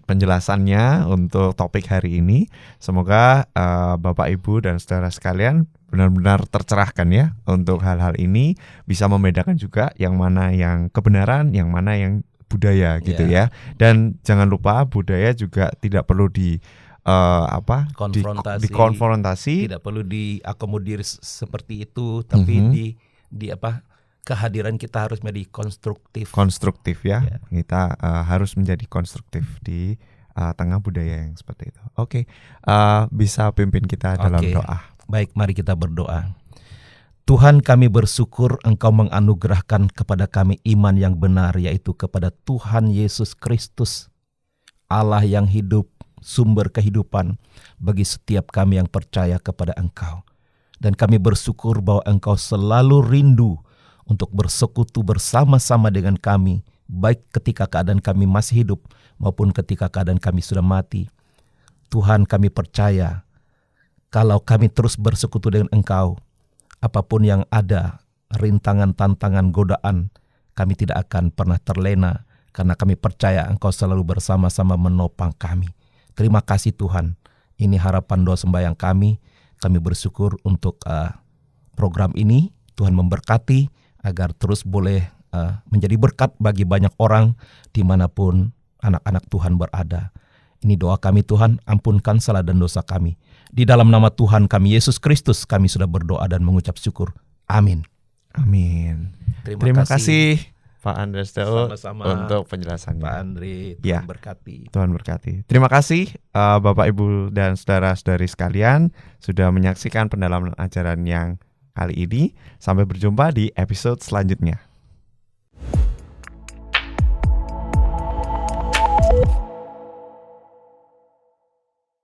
penjelasannya untuk topik hari ini. Semoga Bapak Ibu dan saudara sekalian benar-benar tercerahkan ya untuk hal-hal ini, bisa membedakan juga yang mana yang kebenaran, yang mana yang budaya gitu ya. Dan jangan lupa budaya juga tidak perlu dikonfrontasi, tidak perlu diakomodir seperti itu, tapi kehadiran kita harus menjadi konstruktif ya. Kita harus menjadi konstruktif di tengah budaya yang seperti itu. Oke, bisa pimpin kita dalam doa. Baik, mari kita berdoa. Tuhan, kami bersyukur Engkau menganugerahkan kepada kami iman yang benar, yaitu kepada Tuhan Yesus Kristus, Allah yang hidup, sumber kehidupan bagi setiap kami yang percaya kepada Engkau. Dan kami bersyukur bahwa Engkau selalu rindu untuk bersekutu bersama-sama dengan kami, baik ketika keadaan kami masih hidup maupun ketika keadaan kami sudah mati. Tuhan, kami percaya kalau kami terus bersekutu dengan Engkau, apapun yang ada, rintangan, tantangan, godaan, kami tidak akan pernah terlena, karena kami percaya Engkau selalu bersama-sama menopang kami. Terima kasih Tuhan. Ini harapan doa sembahyang kami. Kami bersyukur untuk program ini. Tuhan memberkati agar terus boleh menjadi berkat bagi banyak orang dimanapun anak-anak Tuhan berada. Ini doa kami Tuhan, ampunkan salah dan dosa kami. Di dalam nama Tuhan kami Yesus Kristus kami sudah berdoa dan mengucap syukur. Amin. Amin. Terima kasih Pak Andreas Daud untuk penjelasannya. Pak Andre, Tuhan berkati. Tuhan berkati. Terima kasih Bapak Ibu dan saudara-saudari sekalian sudah menyaksikan pendalaman ajaran yang kali ini. Sampai berjumpa di episode selanjutnya.